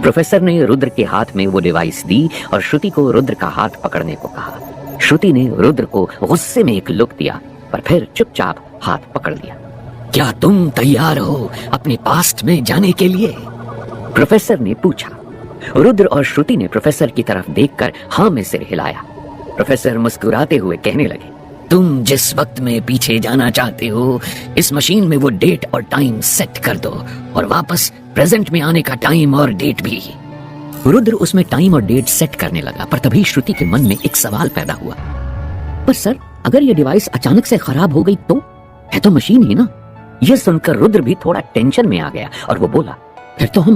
Professor ने रुद्र के हाथ में वो डिवाइस दी और श्रुति को रुद्र का हाथ पकड़ने को कहा। श्रुति ने रुद्र को गुस्से में एक लुक दिया पर फिर चुपचाप हाथ पकड़ लिया। क्या तुम तैयार हो अपने पास्ट में जाने के लिए? प्रोफेसर ने पूछा। रुद्र और श्रुति ने प्रोफेसर की तरफ देखकर हाँ में सिर हिलाया। प्रोफेसर मुस्कुराते हुए कहने लगे, तुम जिस वक्त में पीछे जाना चाहते हो, इस मशीन में वो डेट और टाइम सेट कर दो और वापस प्रेजेंट में आने का टाइम और डेट भी। रुद्र उसमें टाइम और डेट सेट करने लगा पर तभी श्रुति के मन में एक सवाल पैदा हुआ। पर सर, अगर ये डिवाइस अचानक से खराब हो गई तो? है तो मशीन ही ना। यह सुनकर रुद्र भी थोड़ा टेंशन में आ गया और वो बोला, फिर तो हम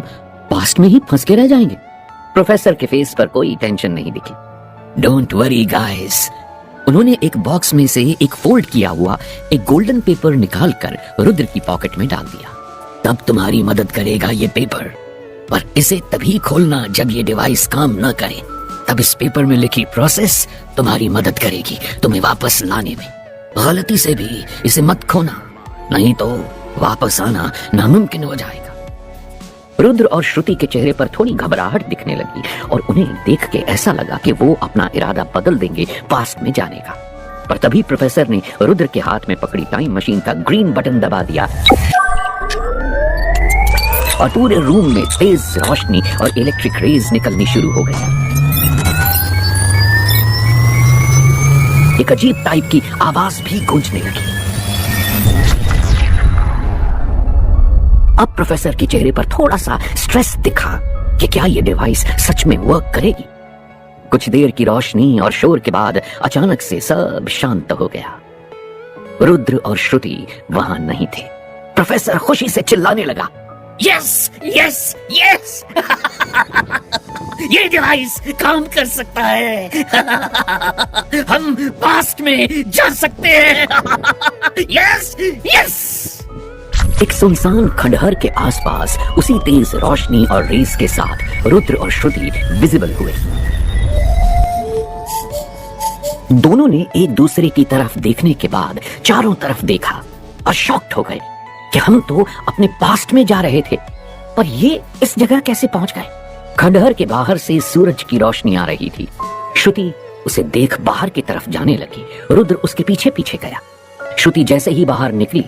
पास्ट में ही फंस के रह जाएंगे। प्रोफेसर के फेस पर कोई टेंशन नहीं दिखी। Don't worry guys. उन्होंने एक बॉक्स में से एक फोल्ड किया हुआ एक गोल्डन पेपर निकालकर रुद्र की पॉकेट में डाल दिया। तब तुम्हारी मदद करेगा ये पेपर, पर इसे तभी खोलना जब ये डिवाइस काम न करे। तब इस पेपर में लिखी प्रोसेस तुम्हारी मदद करेगी तुम्हें वापस लाने में। गलती से भी इसे मत खोना, नहीं तो वापस आना नामुमकिन हो जाएगा। रुद्र और श्रुति के चेहरे पर थोड़ी घबराहट दिखने लगी और उन्हें देख के ऐसा लगा कि वो अपना इरादा बदल देंगे पास्ट में जाने का। पर तभी प्रोफेसर ने रुद्र के हाथ में पकड़ी टाइम मशीन का ग्रीन बटन दबा दिया और पूरे रूम में तेज रोशनी और इलेक्ट्रिक रेज निकलनी शुरू हो गई। एक अजीब टाइप की आवाज भी गूंजने लगी। अब प्रोफेसर के चेहरे पर थोड़ा सा स्ट्रेस दिखा कि क्या ये डिवाइस सच में वर्क करेगी। कुछ देर की रोशनी और शोर के बाद अचानक से सब शांत हो गया। रुद्र और श्रुति वहां नहीं थे। प्रोफेसर खुशी से चिल्लाने लगा, यस यस यस ये डिवाइस काम कर सकता है। हम पास्ट में जा सकते हैं। Yes yes. एक सुनसान खंडहर के आसपास उसी तेज रोशनी और रेस के साथ रुद्र और श्रुति विजिबल हुए। दोनों ने एक दूसरे की तरफ देखने के बाद चारों तरफ देखा और शॉक्ड हो गए कि हम तो अपने पास्ट में जा रहे थे, पर ये इस जगह कैसे पहुंच गए? खंडहर के बाहर से सूरज की रोशनी आ रही थी। श्रुति उसे देख बाहर की तरफ जाने लगी। रुद्र उसके पीछे पीछे गया। श्रुति जैसे ही बाहर निकली,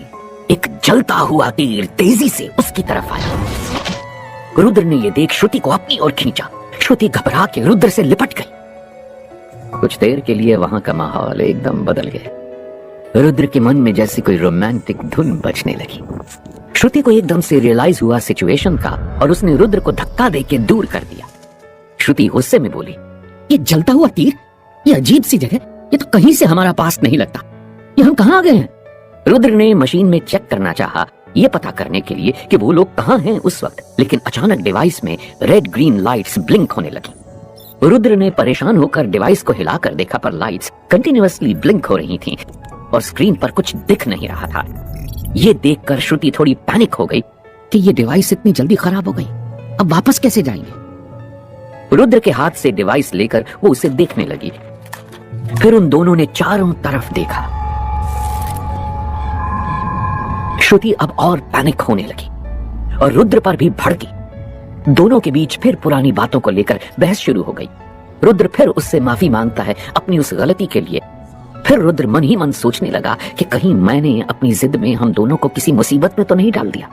एक जलता हुआ तीर तेजी से उसकी तरफ आया। रुद्र ने यह देख श्रुति को अपनी ओर खींचा। श्रुति घबरा के रुद्र से लिपट गई। कुछ देर के लिए वहां का माहौल एकदम बदल गया। रुद्र के मन में जैसे कोई रोमांटिक धुन बजने लगी। श्रुति को एकदम से रियलाइज हुआ सिचुएशन का और उसने रुद्र को धक्का देके दूर कर दिया। श्रुति गुस्से में बोली, ये जलता हुआ तीर, ये अजीब सी जगह, ये तो कहीं से हमारा पास्ट नहीं लगता। ये हम कहां आ गए हैं? रुद्र ने मशीन में चेक करना चाहा, यह पता करने के लिए कि वो लोग कहां हैं उस वक्त, लेकिन अचानक डिवाइस में रेड ग्रीन लाइट्स ब्लिंक होने लगी। रुद्र ने परेशान होकर डिवाइस को हिलाकर देखा पर लाइट्स कंटिन्यूअसली ब्लिंक हो रही थीं और स्क्रीन पर कुछ दिख नहीं रहा था। ये देखकर श्रुति थोड़ी पैनिक हो गई कि ये डिवाइस इतनी जल्दी खराब हो गई, अब वापस कैसे जाएंगे? रुद्र के हाथ से डिवाइस लेकर वो उसे देखने लगी। फिर उन दोनों ने चारों तरफ देखा। श्रुति अब और पैनिक होने लगी और रुद्र पर भी भड़की। दोनों के बीच फिर पुरानी बातों को लेकर बहस शुरू हो गई। रुद्र फिर उससे माफी मांगता है अपनी उस गलती के लिए। फिर रुद्र मन ही मन सोचने लगा कि कहीं मैंने अपनी जिद में हम दोनों को किसी मुसीबत में तो नहीं डाल दिया।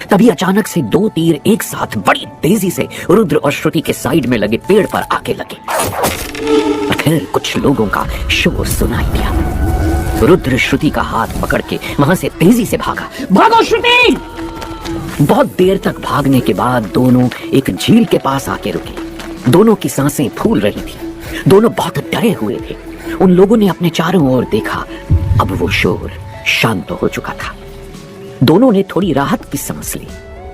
तभी अचानक से दो तीर एक साथ बड़ी तेजी से रुद्र और श्रुति के साइड में लगे पेड़ पर आके लगे। फिर कुछ लोगों का शोर सुनाई दिया। रुद्र श्रुति का हाथ पकड़ के वहां से तेजी से भागा। भागो श्रुति! बहुत देर तक भागने के बाद दोनों एक झील के पास आके रुके। दोनों की सांसें फूल रही थी। दोनों बहुत डरे हुए थे। उन लोगों ने अपने चारों ओर देखा। अब वो शोर शांत हो चुका था। दोनों ने थोड़ी राहत की सांस ली।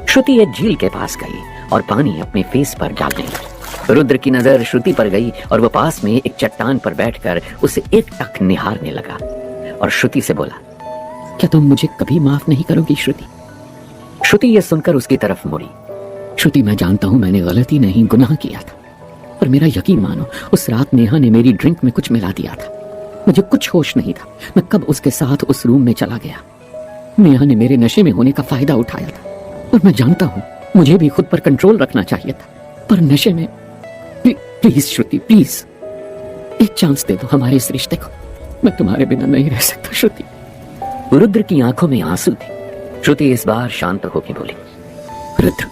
श्रुति एक झील के पास गई और पानी अपने फेस पर डालने लगी। रुद्र की नजर श्रुति पर गई और वो पास में एक चट्टान पर बैठकर उसे एक टक निहारने लगा और श्रुति से बोला, क्या तुम मुझे कभी माफ नहीं करोगी श्रुति? श्रुति यह सुनकर उसकी तरफ मुड़ी। श्रुति, मैं जानता हूं मैंने गलती नहीं गुनाह किया था, पर मेरा यकीन मानो उस रात नेहा ने मेरी ड्रिंक में कुछ मिला दिया था। मुझे कुछ होश नहीं था। मैं कब उसके साथ उस रूम में चला गया। नेहा ने मेरे नशे में होने का फायदा उठाया था और मैं जानता हूं मुझे भी खुद पर कंट्रोल रखना चाहिए था, पर नशे में। प्लीज श्रुति, प्लीज एक चांस दे दो हमारे इस रिश्ते को। मैं तुम्हारे बिना नहीं रह सकता श्रुति। रुद्र की आंखों में आंसू थे। श्रुति इस बार शांत होकर बोली, रुद्र,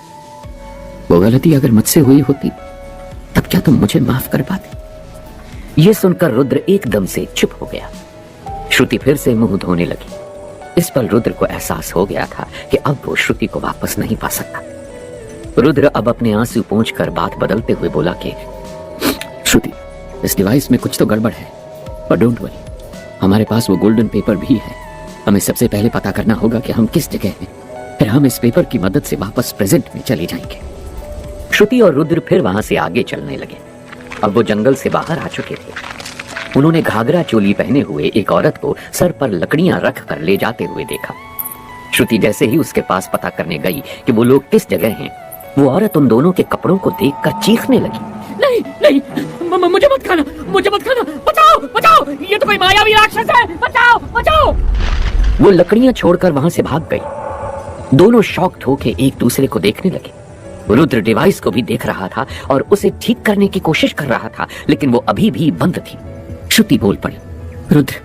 वो गलती अगर मुझसे हुई होती तब क्या तुम मुझे माफ कर पाते? यह सुनकर रुद्र एकदम से चुप हो गया। श्रुति फिर से मुंह धोने लगी। इस पर रुद्र को एहसास हो गया था कि अब वो श्रुति को वापस नहीं पा सकता। रुद्र अब अपने आंसू पोंछकर बात बदलते हुए बोला कि श्रुति, इस डिवाइस में कुछ तो गड़बड़ है, पर डोंट वरी, हमारे पास वो गोल्डन पेपर भी है। हमें सबसे पहले पता करना होगा कि हम किस जगह हैं, फिर हम इस पेपर की मदद से वापस प्रेजेंट में चले जाएंगे। श्रुति और रुद्र फिर वहां से आगे चलने लगे। अब वो जंगल से बाहर आ चुके थे। उन्होंने घाघरा चोली पहने हुए एक औरत को सर पर लकड़ियां रख कर ले जाते हुए देखा। श्रुति जैसे ही उसके पास पता करने गई कि वो लोग किस जगह हैं, वो औरत उन दोनों के कपड़ों को देखकर चीखने लगी, नहीं नहीं, मुझे मत खाना, मुझे मत खाना, बचाओ बचाओ, ये तो कोई मायावी राक्षस है, बचाओ बचाओ। वो लकड़ियां छोड़कर वहां से भाग गई। दोनों शॉक्ड होकर एक दूसरे को देखने लगे। रुद्र डिवाइस को भी देख रहा था और उसे ठीक करने की कोशिश कर रहा था, लेकिन वो अभी भी बंद थी। श्रुति बोल पड़ी, रुद्र,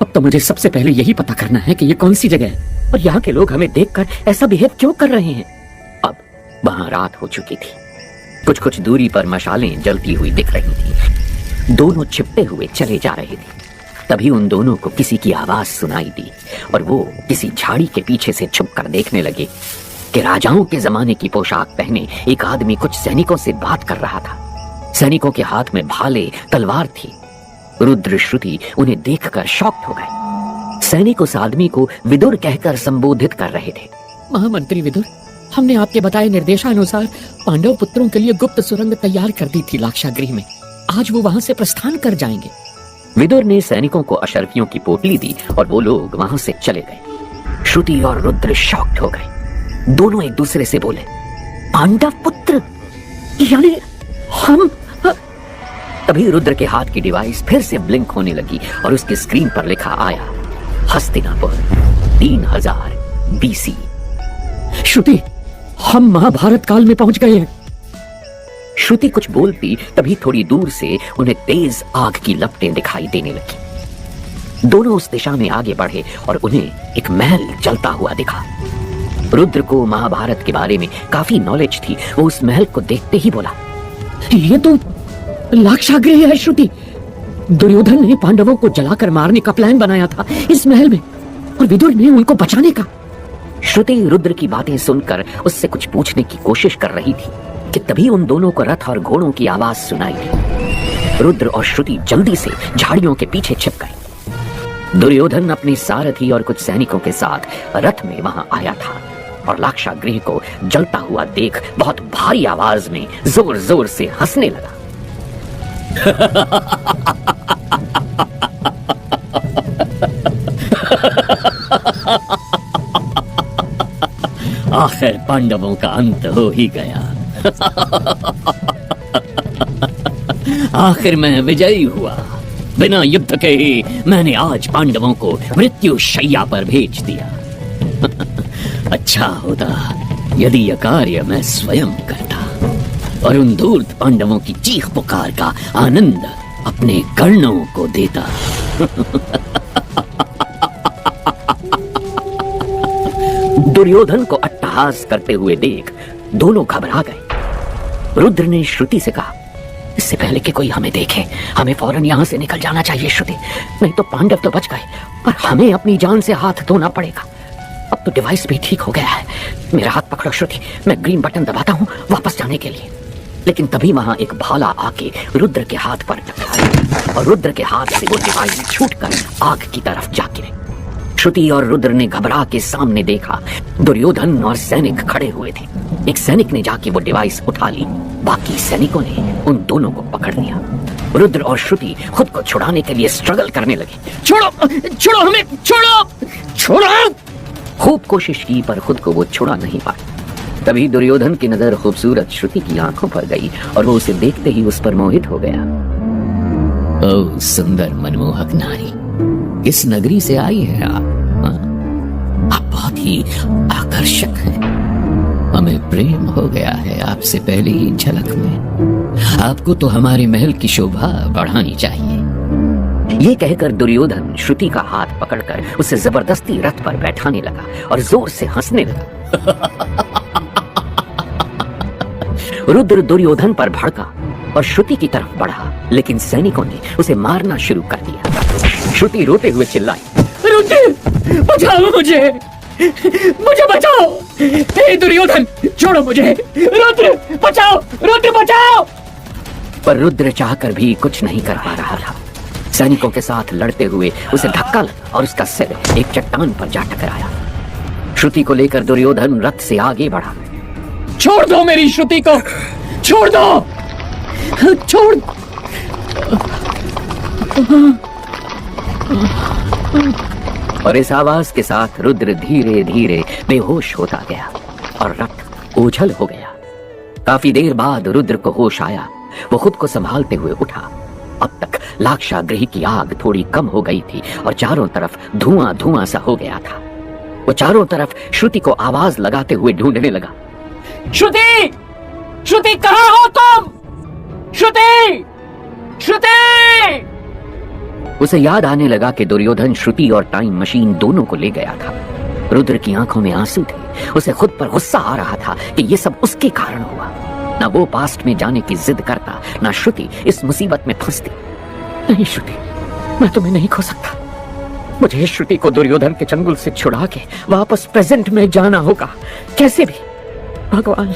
अब तो मुझे सबसे पहले यही पता करना है कि ये कौन सी जगह है और यहाँ के लोग हमें देखकर ऐसा बिहेव क्यों कर रहे हैं। अब वहां रात हो चुकी थी। कुछ कुछ दूरी पर मशालें जलती हुई दिख रही थी। दोनों छिपते हुए चले जा रहे थे। तभी उन दोनों को किसी की आवाज सुनाई दी और वो किसी झाड़ी के पीछे से छुपकर देखने लगे कि राजाओं के जमाने की पोशाक पहने एक आदमी कुछ सैनिकों से बात कर रहा था। सैनिकों के हाथ में भाले तलवार थी। रुद्र श्रुति उन्हें देखकर शॉक्ड हो गए। सैनिक उस आदमी को विदुर कहकर संबोधित कर रहे थे। महामंत्री विदुर, हमने आपके बताए निर्देशानुसार पांडव पुत्रों के लिए गुप्त सुरंग तैयार कर दी थी लाक्षागृह में। आज वो वहां से प्रस्थान कर जाएंगे। विदुर ने सैनिकों को अशर्फियों की पोटली दी और वो लोग वहां से चले गए। श्रुति और रुद्र शॉक्ड हो गए। दोनों एक दूसरे से बोले, पांडव पुत्र, यानी हम। तभी रुद्र के हाथ की डिवाइस फिर से ब्लिंक होने लगी और उसके स्क्रीन पर लिखा आया, हस्तिनापुर 3000 BC। श्रुति, हम महाभारत काल में पहुंच गए हैं। श्रुति कुछ बोलती तभी थोड़ी दूर से उन्हें तेज आग की लपटें दिखाई देने लगी। दोनों उस दिशा में आगे बढ़े और उन्हें एक महल जलता हुआ दिखा। रुद्र को महाभारत के बारे में काफी नॉलेज थी। वो उस महल को देखते ही बोला, ये तो लाक्षागृह है श्रुति। दुर्योधन ने पांडवों को जलाकर मारने का प्लान बनाया था इस महल में, और विदुर ने उनको बचाने का। श्रुति रुद्र की बातें सुनकर उससे कुछ पूछने की कोशिश कर रही थी कि तभी उन दोनों को रथ और घोड़ों की आवाज सुनाई दी। रुद्र और श्रुति जल्दी से झाड़ियों के पीछे छिप गए। दुर्योधन अपने सारथी और कुछ सैनिकों के साथ रथ में वहां आया था और लाक्षागृह को जलता हुआ देख बहुत भारी आवाज में जोर जोर से हंसने लगा। आखिर पांडवों का अंत हो ही गया। आखिर मैं विजयी हुआ। बिना युद्ध के ही मैंने आज पांडवों को मृत्यु शैया पर भेज दिया। अच्छा होता यदि यह कार्य मैं स्वयं करता और उन धूर्त पांडवों की चीख पुकार का आनंद अपने कर्णों को देता। दुर्योधन को अट्टहास करते हुए देख दोनों घबरा गए। रुद्र ने श्रुति से कहा, इससे पहले कि कोई हमें देखे हमें फौरन यहाँ से निकल जाना चाहिए श्रुति, नहीं तो पांडव तो बच गए पर हमें अपनी जान से हाथ धोना पड़ेगा। अब तो डिवाइस भी ठीक हो गया है। मेरा हाथ पकड़ो श्रुति, मैं ग्रीन बटन दबाता हूँ वापस जाने के लिए। लेकिन तभी वहां एक भाला आके रुद्र के हाथ पर टकराया और रुद्र के हाथ से वो डिवाइस छूटकर आग की तरफ जा गिरे। श्रुति और रुद्र ने घबरा के सामने देखा। दुर्योधन और सैनिक खड़े हुए थे। एक सैनिक ने जाके वो डिवाइस उठा ली, बाकी सैनिकों ने उन दोनों को पकड़ लिया। रुद्र और श्रुति खुद को छुड़ाने के लिए स्ट्रगल करने लगे। छोड़ो छोड़ो हमें, छोड़ो छोड़ो। खूब कोशिश की पर खुद को वो छुड़ा नहीं पाया। तभी दुर्योधन की नजर खूबसूरत श्रुति की आंखों पर गई और वो उसे देखते ही उस पर मोहित हो गया। ओ सुंदर मनमोहक नारी, किस नगरी से आई है आप? आप बहुत ही आकर्षक हैं। हमें प्रेम हो गया है आपसे पहली ही झलक में। आपको तो हमारे महल की शोभा बढ़ानी चाहिए। ये कहकर दुर्योधन श्रुति का हाथ पकड़कर उसे जबरदस्ती रथ पर बैठाने लगा और जोर से हंसने लगा। रुद्र दुर्योधन पर भड़का और श्रुति की तरफ बढ़ा, लेकिन सैनिकों ने उसे मारना शुरू कर दिया। श्रुति रोते हुए चिल्लाई, रुद्र बचाओ मुझे, मुझे बचाओ, हे दुर्योधन छोड़ो मुझे, रुद्र बचाओ, रुद्र बचाओ। पर रुद्र चाहकर भी कुछ नहीं कर पा रहा था। सैनिकों के साथ लड़ते हुए उसे धक्का लगा और उसका सिर एक चट्टान पर जा टकराया। श्रुति को लेकर दुर्योधन रथ से आगे बढ़ा। छोड़ दो मेरी श्रुति को, छोड़ दो, छोड़। और इस आवाज के साथ रुद्र धीरे धीरे बेहोश होता गया और रथ ओझल हो गया। काफी देर बाद रुद्र को होश आया। वो खुद को संभालते हुए उठा। अब तक लाक्षागृह की आग थोड़ी कम हो गई थी और चारों तरफ धुआं धुआं सा हो गया था। वो चारों तरफ श्रुति को आवाज लगाते हुए ढूंढने लगा। श्रुति, श्रुति कहाँ हो तुम? श्रुति, श्रुति। उसे याद आने लगा कि दुर्योधन श्रुति और टाइम मशीन दोनों को ले गया था। रुद्र की आंखों में आंसू थे। उसे खुद पर गुस्सा आ रहा था कि ये सब उसके कारण हुआ। ना वो पास्ट में जाने की जिद करता, ना श्रुति इस मुसीबत में फंसती। नहीं श्रुति, मैं तुम्हें नहीं खो सकता। मुझे श्रुति को दुर्योधन के चंगुल से छुड़ा के वापस प्रेजेंट में जाना होगा, कैसे भी। भगवान,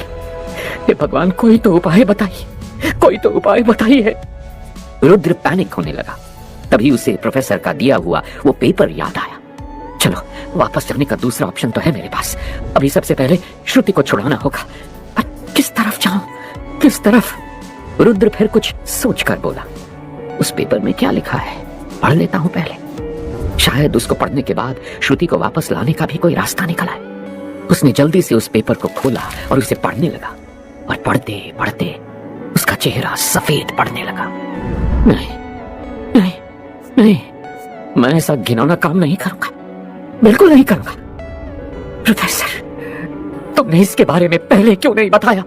हे भगवान, कोई तो उपाय बताइए, कोई तो उपाय बताइए। रुद्र पैनिक होने लगा। तभी उसे प्रोफेसर का दिया हुआ वो पेपर याद आया। चलो, वापस जाने का दूसरा ऑप्शन तो है मेरे पास। अभी सबसे पहले श्रुति को छुड़ाना होगा। पर किस तरफ जाऊं, किस तरफ? रुद्र फिर कुछ सोचकर बोला, उस पेपर में क्या लिखा है, पढ़ लेता हूं पहले। शायद उसको पढ़ने के बाद श्रुति को वापस लाने का भी कोई रास्ता निकल आए। उसने जल्दी से उस पेपर को खोला और उसे पढ़ने लगा। और पढ़ते पढ़ते उसका चेहरा सफेद पड़ने लगा। नहीं नहीं नहीं, मैं ऐसा घिनौना काम नहीं करूंगा, बिल्कुल नहीं करूंगा। प्रोफेसर, तुमने इसके बारे में पहले क्यों नहीं बताया?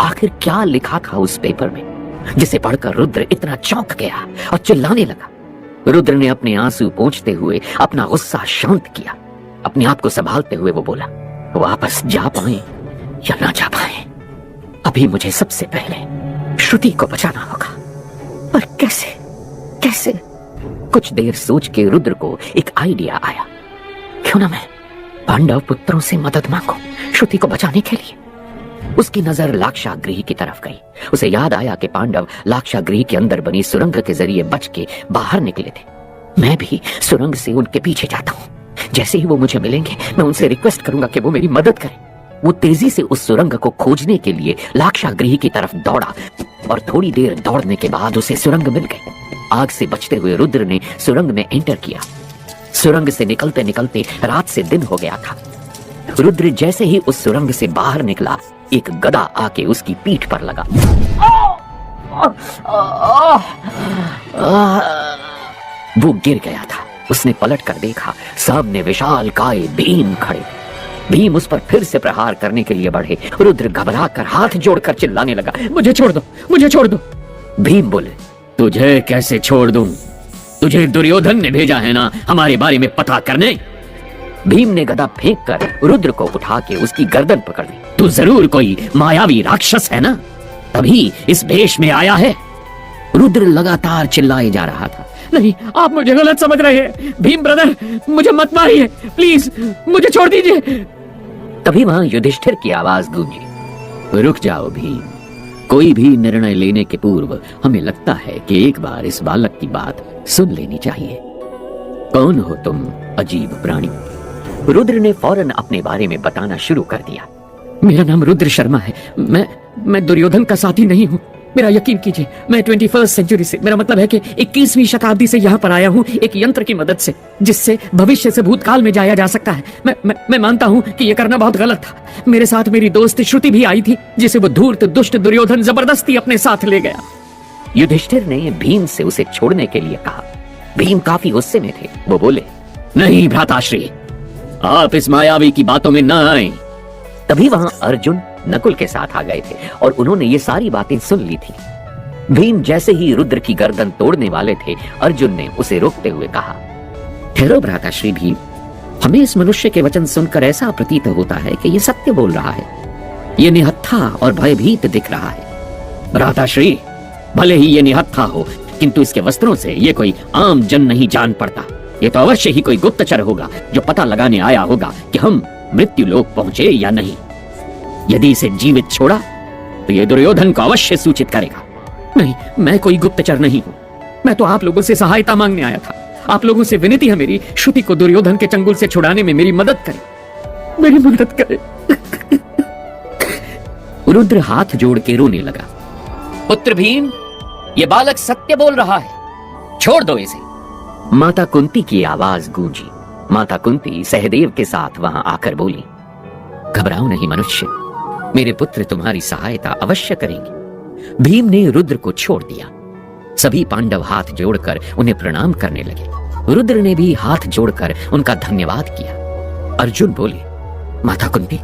आखिर क्या लिखा था उस पेपर में जिसे पढ़कर रुद्र इतना चौंक गया और चिल्लाने लगा? रुद्र ने अपने आंसू पोंछते हुए अपना गुस्सा शांत किया। अपने आप को संभालते हुए वो बोला, वापस जा पाए या ना जा पाए, अभी मुझे सबसे पहले श्रुति को बचाना होगा। पर कैसे कैसे? कुछ देर सोच के रुद्र को एक आइडिया आया। क्यों ना मैं पांडव पुत्रों से मदद मांगूं श्रुति को बचाने के लिए। उसकी नजर लाक्षागृह की तरफ गई। उसे याद आया कि पांडव लाक्षागृह के अंदर बनी सुरंग के जरिए बच के बाहर निकले थे। मैं भी सुरंग से उनके पीछे जाता हूँ। जैसे ही वो मुझे मिलेंगे, मैं उनसे रिक्वेस्ट करूंगा कि वो मेरी मदद करें। वो तेजी से उस सुरंग को खोजने के लिए लाक्षागृह की तरफ दौड़ा और थोड़ी देर दौड़ने के बाद उसे सुरंग मिल गई। आग से बचते हुए रुद्र ने सुरंग में एंटर किया। सुरंग से निकलते निकलते रात से दिन हो गया था। रुद्र जैसे ही उस सुरंग से बाहर निकला, एक गदा आके उसकी पीठ पर लगा। वो गिर गया था। उसने पलट कर देखा, सामने विशाल काय भीम खड़े। भीम उस पर फिर से प्रहार करने के लिए बढ़े। रुद्र घबरा कर हाथ जोड़कर चिल्लाने लगा, मुझे छोड़ दो, मुझे छोड़ दो। भीम बोले, तुझे कैसे छोड़ दूं? तुझे दुर्योधन ने भेजा है ना हमारे बारे में पता करने। भीम ने गदा फेंक कर रुद्र को उठा के उसकी गर्दन पकड़ ली। तू जरूर कोई मायावी राक्षस है ना, तभी इस भेष में आया है। रुद्र लगातार चिल्लाए जा रहा था। नहीं, आप मुझे गलत समझ रहे हैं। भीम ब्रदर, मुझे मत मारिए, प्लीज मुझे छोड़ दीजिए। तभी वहां युधिष्ठिर की आवाज गूंजी, रुक जाओ भीम। कोई भी निर्णय लेने के पूर्व हमें लगता है कि एक बार इस बालक की बात सुन लेनी चाहिए। कौन हो तुम अजीब प्राणी? रुद्र ने फौरन अपने बारे में बताना शुरू कर दिया। मेरा नाम रुद्र शर्मा है। मैं दुर्योधन का साथी नहीं हूँ। मेरा यकीन कीजिए, मैं 21वीं सेंचुरी से, मेरा मतलब है कि 21वीं शताब्दी से यहाँ पर आया हूँ एक यंत्र की मदद से, जिससे भविष्य से भूतकाल में जाया जा सकता है। मैं मानता हूँ कि यह करना बहुत गलत था। मेरे साथ मेरी दोस्त श्रुति भी आई थी, जिसे वो धूर्त दुष्ट दुर्योधन जबरदस्ती अपने साथ ले गया। युधिष्ठिर ने भीम से उसे छोड़ने के लिए कहा। भीम काफी गुस्से में थे। वो बोले, नहीं भ्राताश्री, आप इस मायावी की बातों में न आए। तभी वहां अर्जुन नकुल के साथ आ गए थे और उन्होंने ये सारी बातें सुन ली थी। भीम जैसे ही रुद्र की गर्दन तोड़ने वाले थे, अर्जुन ने उसे रोकते हुए कहा, ठहरो भ्राताश्री भीम, हमें इस मनुष्य के वचन सुनकर ऐसा प्रतीत होता है कि ये सत्य बोल रहा है। ये निहत्था और भयभीत दिख रहा है। भ्राताश्री, भले ही ये निहत्था हो, किंतु इसके वस्त्रों से ये कोई आम जन नहीं जान पड़ता। ये तो अवश्य ही कोई गुप्तचर होगा जो पता लगाने आया होगा कि हम मृत्यु लोक पहुंचे या नहीं। यदि इसे जीवित छोड़ा तो ये दुर्योधन को अवश्य सूचित करेगा। नहीं, मैं कोई गुप्तचर नहीं हूं। मैं तो आप लोगों से सहायता मांगने आया था। आप लोगों से विनती है मेरी, श्रुति को दुर्योधन के चंगुल से छुड़ाने में मेरी मदद करें, मेरी मदद करें। रुद्र हाथ जोड़ के रोने लगा। पुत्र भीम, ये बालक सत्य बोल रहा है, छोड़ दो इसे। माता कुंती की आवाज गूंजी। माता कुंती सहदेव के साथ वहां आकर बोली, घबराओ नहीं मनुष्य, मेरे पुत्र तुम्हारी सहायता अवश्य करेंगे। भीम ने रुद्र को छोड़ दिया। सभी पांडव हाथ जोड़कर उन्हें प्रणाम करने लगे। रुद्र ने भी हाथ जोड़कर उनका धन्यवाद किया। अर्जुन बोले, माता कुंती,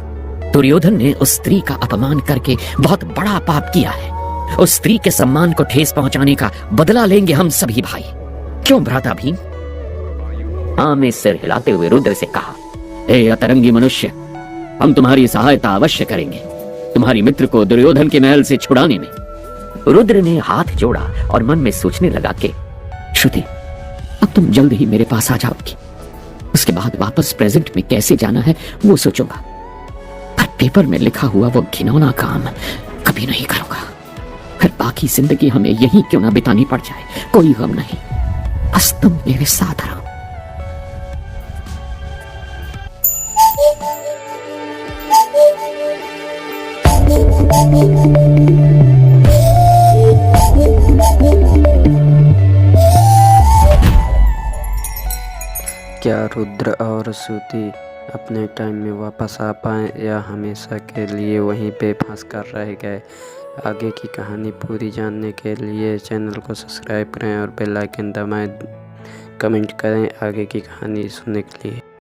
दुर्योधन ने उस स्त्री का अपमान करके बहुत बड़ा पाप किया है। उस स्त्री के सम्मान को ठेस पहुंचाने का बदला लेंगे हम सभी भाई। क्यों भ्राता भीम? हाँ, में सिर हिलाते हुए रुद्र से कहा, हे अतरंगी मनुष्य, हम तुम्हारी सहायता अवश्य करेंगे, तुम्हारी मित्र को दुर्योधन के महल से छुड़ाने में। रुद्र ने हाथ जोड़ा और मन में सोचने लगा कि श्रुति, अब तुम जल्द ही मेरे पास आ जाओगी। उसके बाद वापस प्रेजेंट में कैसे जाना है वो सोचूंगा, पर पेपर में लिखा हुआ वो घिनौना काम कभी नहीं करूंगा। फिर बाकी जिंदगी हमें यहीं क्यों ना बितानी पड़ जाए, कोई गम नहीं, बस तुम मेरे साथ रहो। क्या रुद्र और श्रुति अपने टाइम में वापस आ पाए या हमेशा के लिए वहीं पे फंस कर रह गए? आगे की कहानी पूरी जानने के लिए चैनल को सब्सक्राइब करें और बेल आइकन दबाएं। कमेंट करें आगे की कहानी सुनने के लिए।